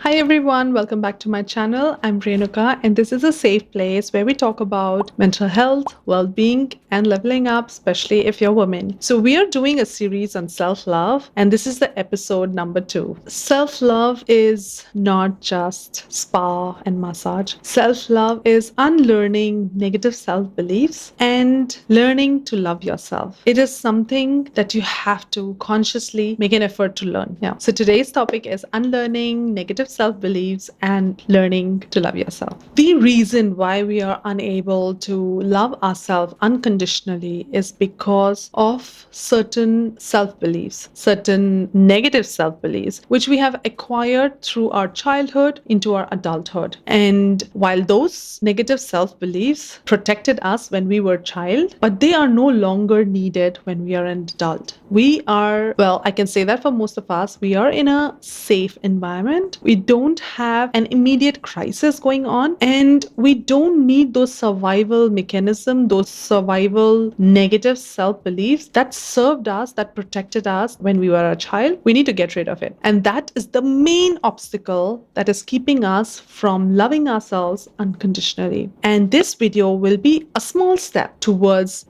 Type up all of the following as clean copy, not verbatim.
Hi everyone, welcome back to my channel. I'm Renuka and this is a safe place where we talk about mental health, well-being and leveling up, especially if you're a woman. So we are doing a series on self-love and this is the episode number 2. Self-love is not just spa and massage. Self-love is unlearning negative self-beliefs and learning to love yourself. It is something that you have to consciously make an effort to learn. Yeah. So today's topic is unlearning negative self-beliefs and learning to love yourself. The reason why we are unable to love ourselves unconditionally is because of certain self-beliefs, certain negative self-beliefs, which we have acquired through our childhood into our adulthood. And while those negative self-beliefs protected us when we were a child, but they are no longer needed when we are an adult. We are, well, I can say that for most of us, we are in a safe environment. We don't have an immediate crisis going on, and we don't need those survival mechanisms, those survival negative self-beliefs that served us, that protected us when we were a child. We need to get rid of it. And that is the main obstacle that is keeping us from loving ourselves unconditionally. And this video will be a small step towards,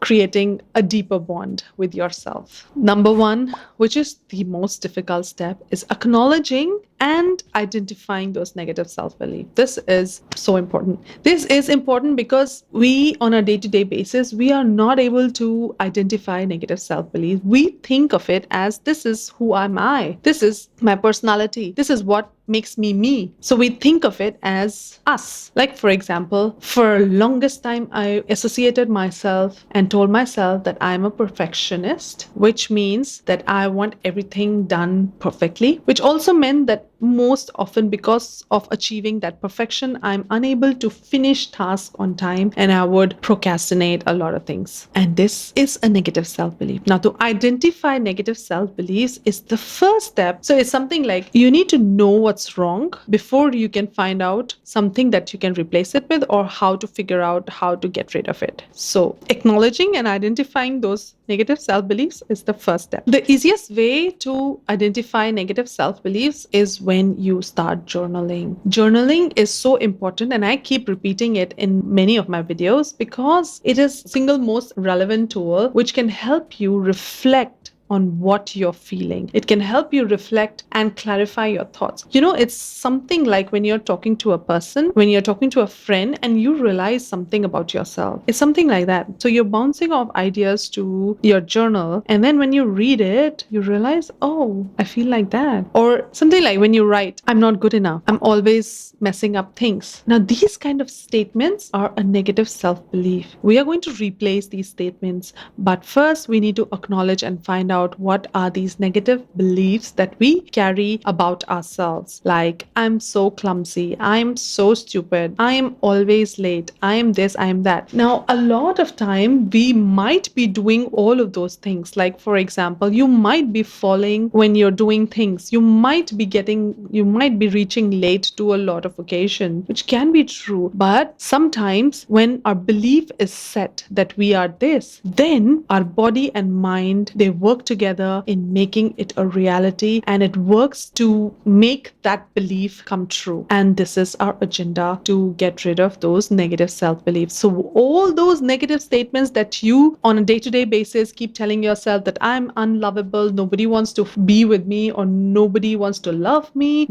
creating a deeper bond with yourself. Number one, which is the most difficult step, is acknowledging and identifying those negative self-beliefs. This is so important. This is important because we, on a day-to-day basis, we are not able to identify negative self-beliefs. We think of it as, this is who am I? This is my personality. This is what makes me me. So we think of it as us. Like, for example, for longest time, I associated myself and told myself that I'm a perfectionist, which means that I want everything done perfectly, which also meant that most often, because of achieving that perfection, I'm unable to finish tasks on time and I would procrastinate a lot of things. And this is a negative self-belief. Now, to identify negative self-beliefs is the first step. So it's something like you need to know what's wrong before you can find out something that you can replace it with, or how to figure out how to get rid of it. So acknowledging and identifying those negative self-beliefs is the first step. The easiest way to identify negative self-beliefs is when you start journaling. Journaling is so important, and I keep repeating it in many of my videos because it is the single most relevant tool which can help you reflect on what you're feeling. It can help you reflect and clarify your thoughts. It's something like when you're talking to a person, when you're talking to a friend, and you realize something about yourself. It's something like that. So you're bouncing off ideas to your journal, and then when you read it, you realize, oh, I feel like that. Or something like when you write, I'm not good enough. I'm always messing up things. Now, these kind of statements are a negative self-belief. We are going to replace these statements, but first we need to acknowledge and find out what are these negative beliefs that we carry about ourselves. Like, I'm so clumsy, I'm so stupid, I am always late, I am this, I am that. Now, a lot of time we might be doing all of those things. Like, for example, you might be falling when you're doing things. You might be reaching late to a lot of occasions, which can be true. But sometimes when our belief is set that we are this, then our body and mind, they work together in making it a reality, and it works to make that belief come true. And this is our agenda, to get rid of those negative self-beliefs. So all those negative statements that you on a day-to-day basis keep telling yourself, that I'm unlovable, nobody wants to be with me, or nobody wants to love me,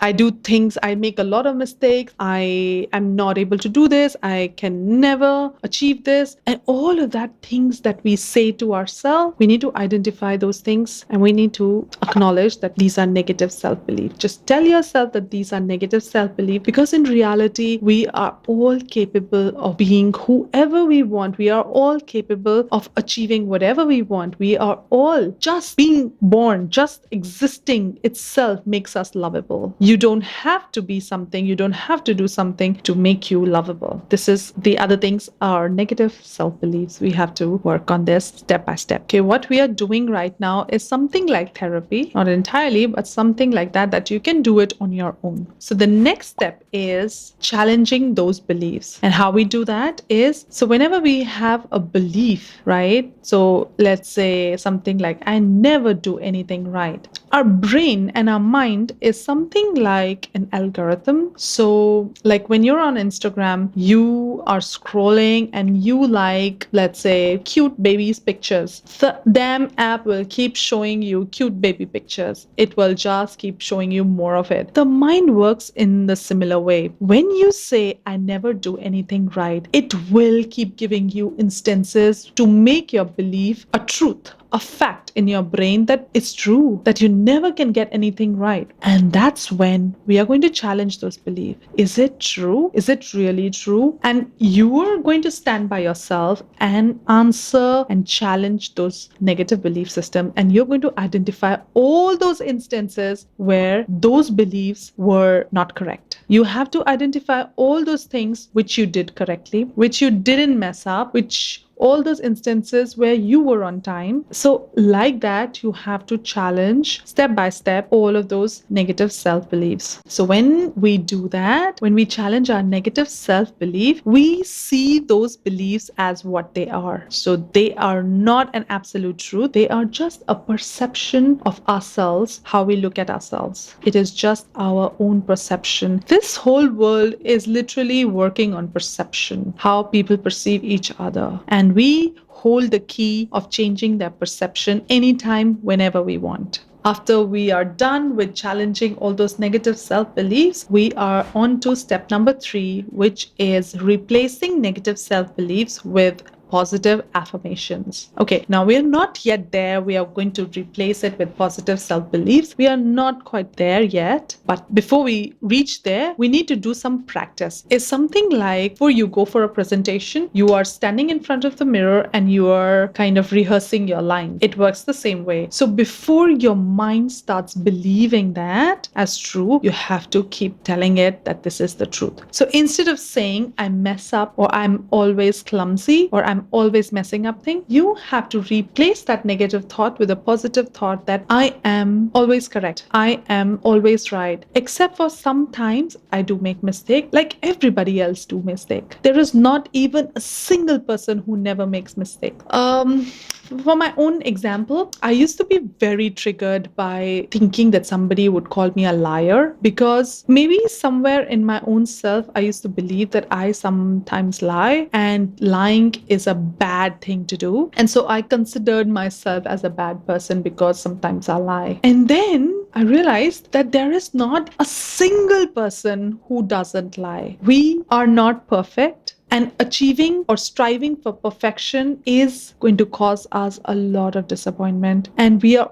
I do things, I make a lot of mistakes, I am not able to do this, I can never achieve this, and all of that things that we say to ourselves, we need to identify those things and we need to acknowledge that these are negative self-beliefs. Just tell yourself that these are negative self-beliefs, because in reality, we are all capable of being whoever we want. We are all capable of achieving whatever we want. We are all, just being born, just existing itself makes us lovable. You don't have to be something, you don't have to do something to make you lovable. This is the other things, are negative self-beliefs. We have to work on this step by step. Okay, what we are doing right now is something like therapy, not entirely, but something like that you can do it on your own. So the next step is challenging those beliefs. And how we do that is, so whenever we have a belief, right? So let's say something like, I never do anything right. Our brain and our mind is something like an algorithm. So, like when you're on Instagram, you are scrolling and you like, let's say, cute babies' pictures. The damn app will keep showing you cute baby pictures. It will just keep showing you more of it. The mind works in the similar way. When you say, I never do anything right, it will keep giving you instances to make your belief a truth, a fact in your brain that it's true, that you never can get anything right. And that's when we are going to challenge those beliefs. Is it true? Is it really true? And you are going to stand by yourself and answer and challenge those negative belief systems. And you're going to identify all those instances where those beliefs were not correct. You have to identify all those things which you did correctly, which you didn't mess up, which all those instances where you were on time. So, like that, you have to challenge step by step all of those negative self beliefs. So, when we do that, when we challenge our negative self belief, we see those beliefs as what they are. So, they are not an absolute truth, they are just a perception of ourselves, how we look at ourselves. It is just our own perception. This whole world is literally working on perception, how people perceive each other. And we hold the key of changing their perception anytime, whenever we want. After we are done with challenging all those negative self beliefs, we are on to step number 3, which is replacing negative self beliefs with positive affirmations. Okay, now we are not yet there. We are going to replace it with positive self beliefs. We are not quite there yet. But before we reach there, we need to do some practice. It's something like before you go for a presentation, you are standing in front of the mirror and you are kind of rehearsing your line. It works the same way. So before your mind starts believing that as true, you have to keep telling it that this is the truth. So instead of saying, I mess up, or I'm always clumsy, or I'm always messing up things, you have to replace that negative thought with a positive thought that I am always correct. I am always right. Except for sometimes I do make mistake, like everybody else do mistake. There is not even a single person who never makes mistake. For my own example, I used to be very triggered by thinking that somebody would call me a liar, because maybe somewhere in my own self, I used to believe that I sometimes lie and lying is a bad thing to do. And so I considered myself as a bad person because sometimes I lie. And then I realized that there is not a single person who doesn't lie. We are not perfect. And achieving or striving for perfection is going to cause us a lot of disappointment. And we are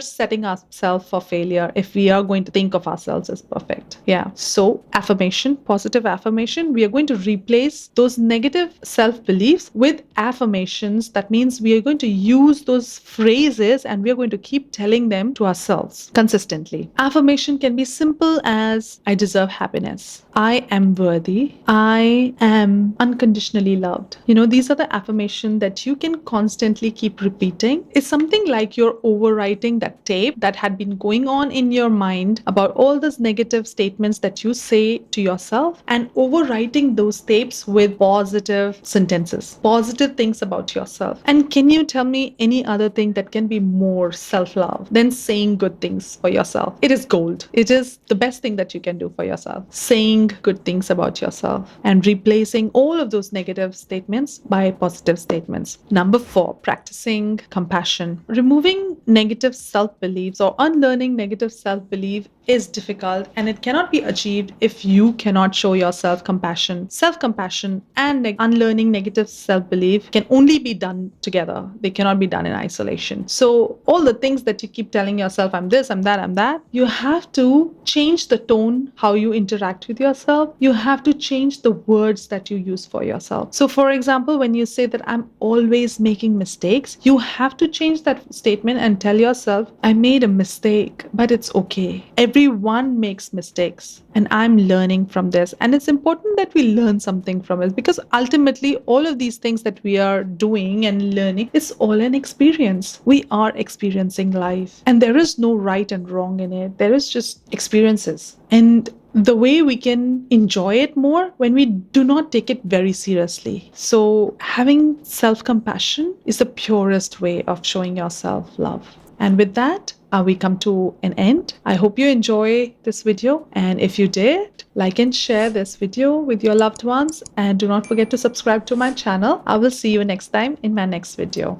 setting ourselves for failure if we are going to think of ourselves as perfect. Yeah. So affirmation, positive affirmation, we are going to replace those negative self-beliefs with affirmations. That means we are going to use those phrases and we are going to keep telling them to ourselves consistently. Affirmation can be simple as I deserve happiness. I am worthy. I am unconditionally loved. These are the affirmations that you can constantly keep repeating. It's something like you're overwriting that tape that had been going on in your mind about all those negative statements that you say to yourself, and overwriting those tapes with positive sentences, positive things about yourself. And can you tell me any other thing that can be more self-love than saying good things for yourself? It is gold. It is the best thing that you can do for yourself. Saying good things about yourself and replacing all of those negative statements by positive statements. Number 4, practicing compassion. Removing negative self-beliefs or unlearning negative self-belief is difficult, and it cannot be achieved if you cannot show yourself compassion. Self-compassion and unlearning negative self-belief can only be done together. They cannot be done in isolation. So all the things that you keep telling yourself, I'm this, I'm that, you have to change the tone, how you interact with yourself. You have to change the words that you use for yourself. So for example, when you say that I'm always making mistakes, you have to change that statement and tell yourself, I made a mistake, but it's okay. Everyone makes mistakes and I'm learning from this. And it's important that we learn something from it, because ultimately all of these things that we are doing and learning, it's all an experience. We are experiencing life and there is no right and wrong in it. There is just experiences. And the way we can enjoy it more when we do not take it very seriously. So having self-compassion is the purest way of showing yourself love. And with that, we come to an end. I hope you enjoy this video, and if you did, like and share this video with your loved ones, and do not forget to subscribe to my channel. I will see you next time in my next video.